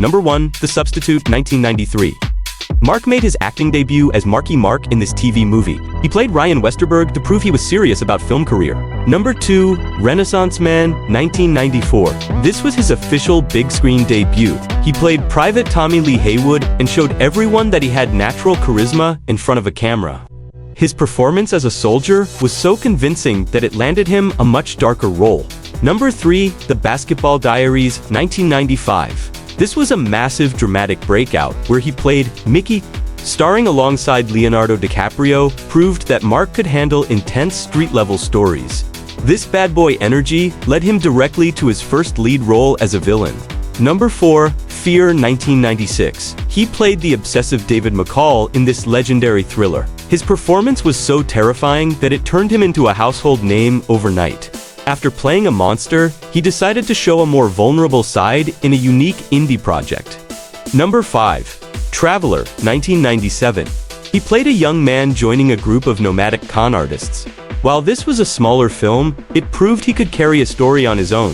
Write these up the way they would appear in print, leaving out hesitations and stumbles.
Number 1. The Substitute, 1993. Mark made his acting debut as Marky Mark in this TV movie. He played Ryan Westerberg to prove he was serious about film career. Number 2. Renaissance Man, 1994. This was his official big screen debut. He played Private Tommy Lee Haywood and showed everyone that he had natural charisma in front of a camera. His performance as a soldier was so convincing that it landed him a much darker role. Number 3. The Basketball Diaries, 1995. This was a massive dramatic breakout where he played Mickey. Starring alongside Leonardo DiCaprio, proved that Mark could handle intense street-level stories. This bad boy energy led him directly to his first lead role as a villain. Number 4. Fear, 1996. He played the obsessive David McCall in this legendary thriller. His performance was so terrifying that it turned him into a household name overnight. After playing a monster, he decided to show a more vulnerable side in a unique indie project. Number 5. Traveler, 1997. He played a young man joining a group of nomadic con artists. While this was a smaller film, it proved he could carry a story on his own.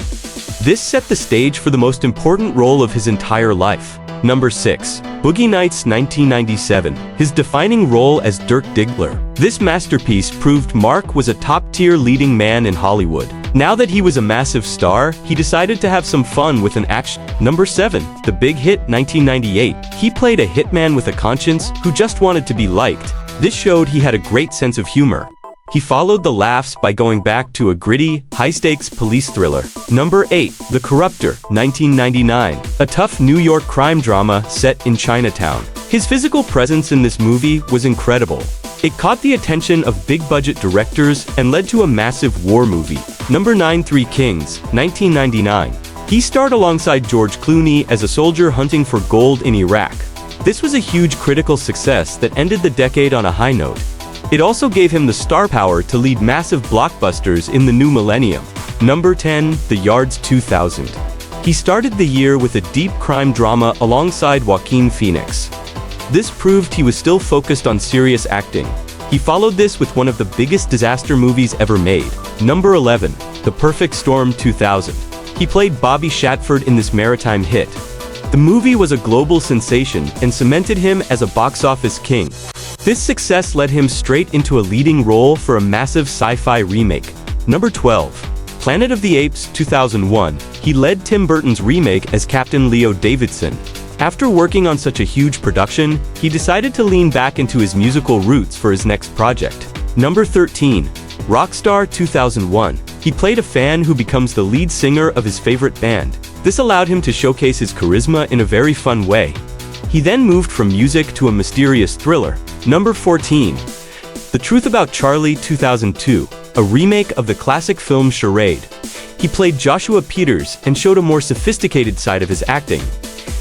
This set the stage for the most important role of his entire life. Number 6. Boogie Nights, 1997. His defining role as Dirk Diggler. This masterpiece proved Mark was a top-tier leading man in Hollywood. Now that he was a massive star, he decided to have some fun with an action. Number 7. The Big Hit, 1998. He played a hitman with a conscience who just wanted to be liked. This showed he had a great sense of humor. He followed the laughs by going back to a gritty, high-stakes police thriller. Number 8. The Corruptor, 1999. A tough New York crime drama set in Chinatown. His physical presence in this movie was incredible. It caught the attention of big-budget directors and led to a massive war movie. Number 9. Three Kings, 1999. He starred alongside George Clooney as a soldier hunting for gold in Iraq. This was a huge critical success that ended the decade on a high note. It also gave him the star power to lead massive blockbusters in the new millennium. Number 10. The Yards, 2000. He started the year with a deep crime drama alongside Joaquin Phoenix. This proved he was still focused on serious acting. He followed this with one of the biggest disaster movies ever made. Number 11. The Perfect Storm, 2000. He played Bobby Shatford in this maritime hit. The movie was a global sensation and cemented him as a box office king. This success led him straight into a leading role for a massive sci-fi remake. Number 12. Planet of the Apes, 2001. He led Tim Burton's remake as Captain Leo Davidson. After working on such a huge production, he decided to lean back into his musical roots for his next project. Number 13. Rockstar, 2001. He played a fan who becomes the lead singer of his favorite band. This allowed him to showcase his charisma in a very fun way. He then moved from music to a mysterious thriller. Number 14. The Truth About Charlie, 2002. A remake of the classic film Charade. He played Joshua Peters and showed a more sophisticated side of his acting.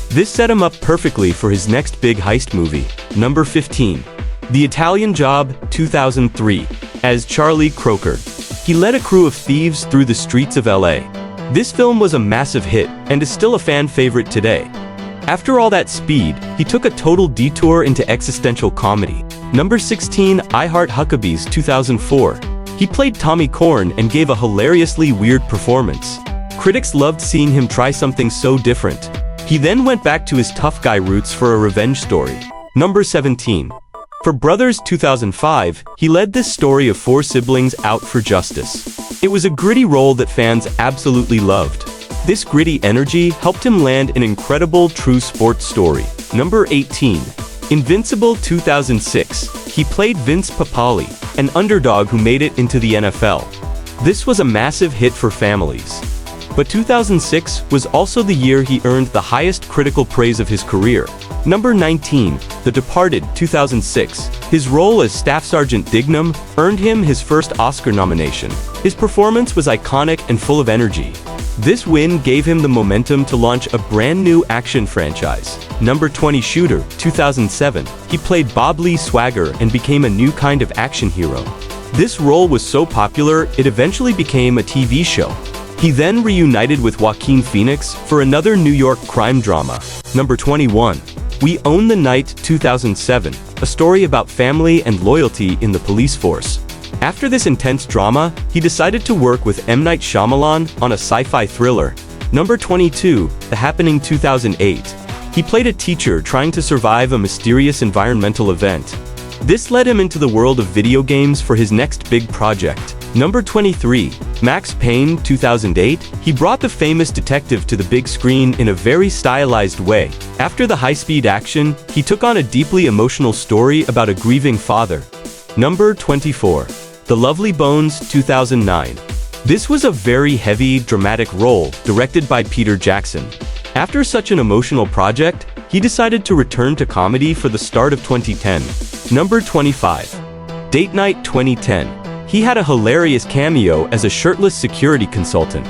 This set him up perfectly for his next big heist movie. Number 15. The Italian Job, 2003. As Charlie Croker. He led a crew of thieves through the streets of LA. This film was a massive hit and is still a fan favorite today. After all that speed, he took a total detour into existential comedy. Number 16. I Heart Huckabees, 2004. He played Tommy Korn and gave a hilariously weird performance. Critics loved seeing him try something so different. He then went back to his tough guy roots for a revenge story. Number 17. For Brothers, 2005, he led this story of 4 siblings out for justice. It was a gritty role that fans absolutely loved. This gritty energy helped him land an incredible true sports story. Number 18. Invincible, 2006. He played Vince Papale, an underdog who made it into the NFL. This was a massive hit for families. But 2006 was also the year he earned the highest critical praise of his career. Number 19. The Departed, 2006. His role as Staff Sergeant Dignam earned him his first Oscar nomination. His performance was iconic and full of energy. This win gave him the momentum to launch a brand new action franchise. Number 20. Shooter, 2007. He played Bob Lee Swagger and became a new kind of action hero. This role was so popular, it eventually became a TV show. He then reunited with Joaquin Phoenix for another New York crime drama. Number 21. We Own the Night, 2007. A story about family and loyalty in the police force. After this intense drama, he decided to work with M. Night Shyamalan on a sci-fi thriller. Number 22. The Happening, 2008. He played a teacher trying to survive a mysterious environmental event. This led him into the world of video games for his next big project. Number 23. Max Payne, 2008. He brought the famous detective to the big screen in a very stylized way. After the high-speed action, he took on a deeply emotional story about a grieving father. Number 24. The Lovely Bones, 2009. This was a very heavy, dramatic role, directed by Peter Jackson. After such an emotional project, he decided to return to comedy for the start of 2010. Number 25. Date Night 2010. He had a hilarious cameo as a shirtless security consultant.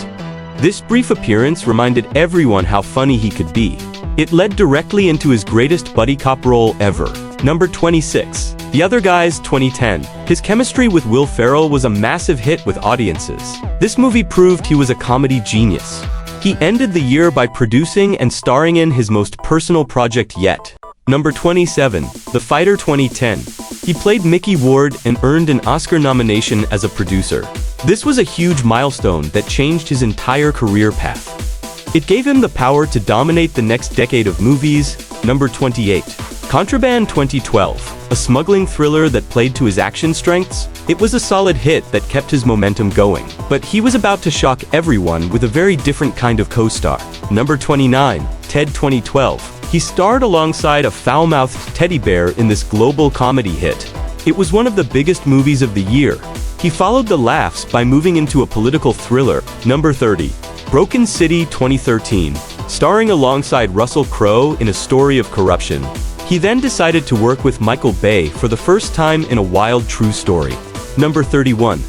This brief appearance reminded everyone how funny he could be. It led directly into his greatest buddy cop role ever. Number 26. The Other Guys 2010. His chemistry with Will Ferrell was a massive hit with audiences. This movie proved he was a comedy genius. He ended the year by producing and starring in his most personal project yet. Number 27. The Fighter 2010. He played Mickey Ward and earned an Oscar nomination as a producer. This was a huge milestone that changed his entire career path. It gave him the power to dominate the next decade of movies. Number 28. Contraband 2012. A smuggling thriller that played to his action strengths. It was a solid hit that kept his momentum going. But he was about to shock everyone with a very different kind of co-star. Number 29. Ted 2012. He starred alongside a foul-mouthed teddy bear in this global comedy hit. It was one of the biggest movies of the year. He followed the laughs by moving into a political thriller. Number 30. Broken City 2013. Starring alongside Russell Crowe in a story of corruption. He then decided to work with Michael Bay for the first time in a wild true story. Number 31.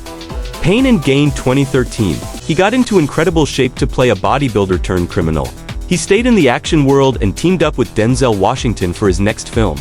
Pain and Gain 2013. He got into incredible shape to play a bodybuilder turned criminal. He stayed in the action world and teamed up with Denzel Washington for his next film.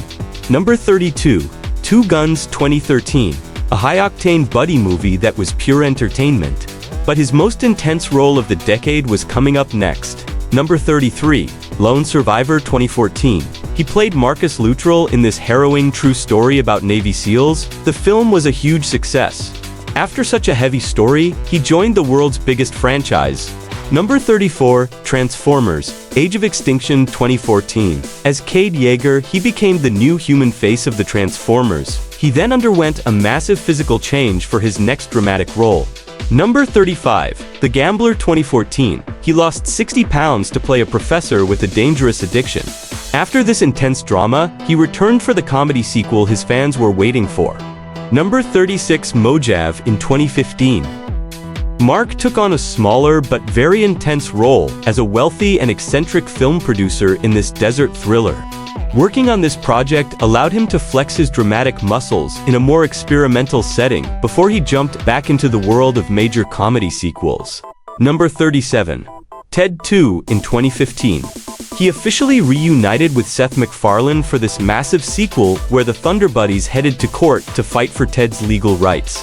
Number 32. Two Guns 2013. A high-octane buddy movie that was pure entertainment. But his most intense role of the decade was coming up next. Number 33. Lone Survivor 2014. He played Marcus Luttrell in this harrowing true story about Navy SEALs. The film was a huge success. After such a heavy story, he joined the world's biggest franchise. Number 34. Transformers: Age of Extinction 2014. As Cade Yeager, he became the new human face of the Transformers. He then underwent a massive physical change for his next dramatic role. Number 35. The Gambler 2014. He lost 60 pounds to play a professor with a dangerous addiction. After this intense drama, he returned for the comedy sequel his fans were waiting for. Number 36. Mojave in 2015. Mark took on a smaller but very intense role as a wealthy and eccentric film producer in this desert thriller. Working on this project allowed him to flex his dramatic muscles in a more experimental setting before he jumped back into the world of major comedy sequels. Number 37. Ted 2 in 2015. He officially reunited with Seth MacFarlane for this massive sequel where the Thunder Buddies headed to court to fight for Ted's legal rights.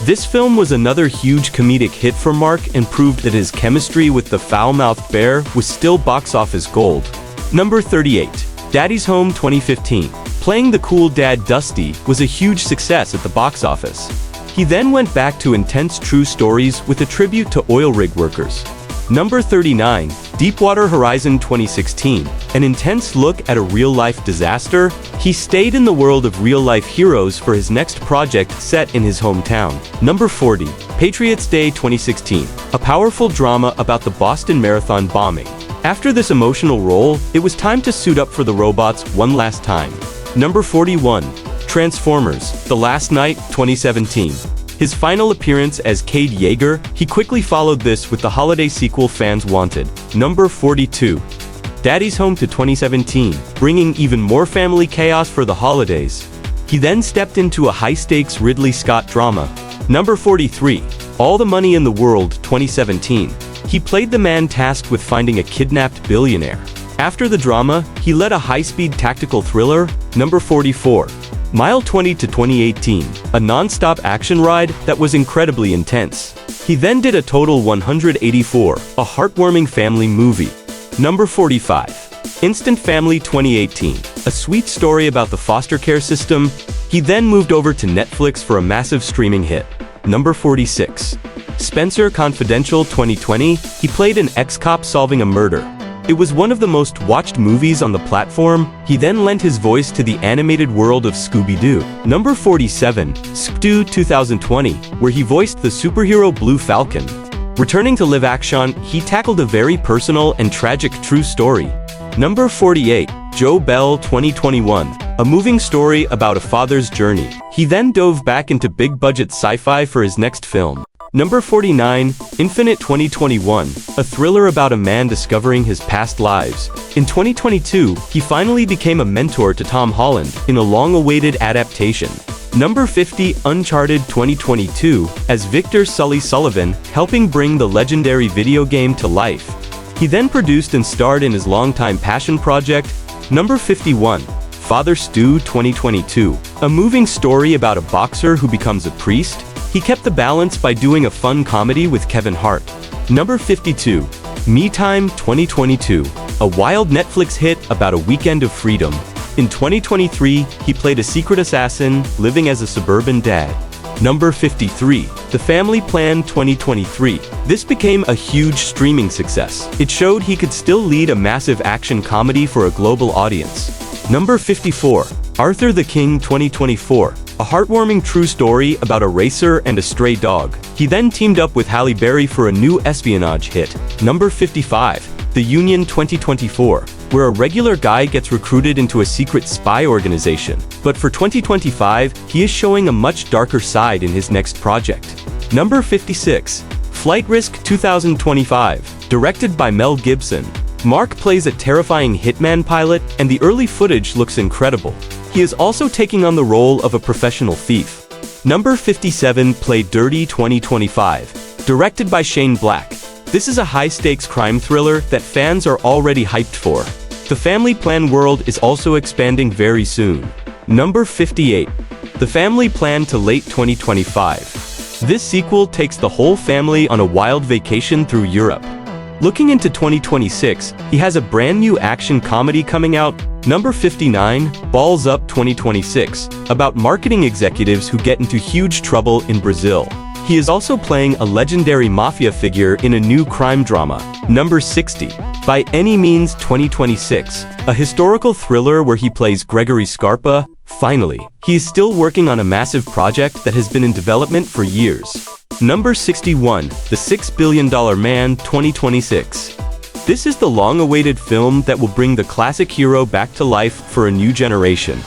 This film was another huge comedic hit for Mark and proved that his chemistry with the foul-mouthed bear was still box office gold. Number 38. Daddy's Home 2015. Playing the cool dad Dusty was a huge success at the box office. He then went back to intense true stories with a tribute to oil rig workers. Number 39. Deepwater Horizon 2016. An intense look at a real-life disaster, he stayed in the world of real-life heroes for his next project set in his hometown. Number 40. Patriots Day 2016. A powerful drama about the Boston Marathon bombing. After this emotional role, it was time to suit up for the robots one last time. Number 41. Transformers: The Last Knight 2017. His final appearance as Cade Yeager, he quickly followed this with the holiday sequel fans wanted. Number 42. Daddy's Home to 2017, bringing even more family chaos for the holidays. He then stepped into a high-stakes Ridley Scott drama. Number 43. All the Money in the World 2017. He played the man tasked with finding a kidnapped billionaire. After the drama, he led a high-speed tactical thriller. Number 44. Mile 20 to 2018, a non-stop action ride that was incredibly intense. He then did a total 184, a heartwarming family movie. Number 45. Instant Family 2018, a sweet story about the foster care system. He then moved over to Netflix for a massive streaming hit. Number 46. Spencer Confidential 2020, he played an ex-cop solving a murder. It was one of the most watched movies on the platform. He then lent his voice to the animated world of Scooby-Doo. Number 47, Scooby-Doo 2020, where he voiced the superhero Blue Falcon. Returning to live action, he tackled a very personal and tragic true story. Number 48, Joe Bell 2021, a moving story about a father's journey. He then dove back into big-budget sci-fi for his next film. Number 49, Infinite 2021, a thriller about a man discovering his past lives. In 2022, he finally became a mentor to Tom Holland in a long-awaited adaptation. Number 50, Uncharted 2022, as Victor Sully Sullivan, helping bring the legendary video game to life. He then produced and starred in his longtime passion project. Number 51, Father Stu 2022, a moving story about a boxer who becomes a priest. He kept the balance by doing a fun comedy with Kevin Hart. Number 52, Me Time 2022, a wild Netflix hit about a weekend of freedom. In 2023, he played a secret assassin, living as a suburban dad. Number 53, The Family Plan 2023. This became a huge streaming success. It showed he could still lead a massive action comedy for a global audience. Number 54, Arthur the King 2024. A heartwarming true story about a racer and a stray dog. He then teamed up with Halle Berry for a new espionage hit. Number 55, The Union 2024, where a regular guy gets recruited into a secret spy organization. But for 2025, he is showing a much darker side in his next project. Number 56, Flight Risk 2025, directed by Mel Gibson. Mark plays a terrifying hitman pilot, and the early footage looks incredible. He is also taking on the role of a professional thief. Number 57, Play Dirty 2025, directed by Shane Black. This is a high-stakes crime thriller that fans are already hyped for. The Family Plan world is also expanding very soon. Number 58, The Family Plan to late 2025. This sequel takes the whole family on a wild vacation through Europe. Looking into 2026, he has a brand new action comedy coming out. Number 59, Balls Up 2026, about marketing executives who get into huge trouble in Brazil. He is also playing a legendary mafia figure in a new crime drama. Number 60, By Any Means 2026, a historical thriller where he plays Gregory Scarpa. Finally, he is still working on a massive project that has been in development for years. Number 61, The $6 Billion Man 2026. This is the long-awaited film that will bring the classic hero back to life for a new generation.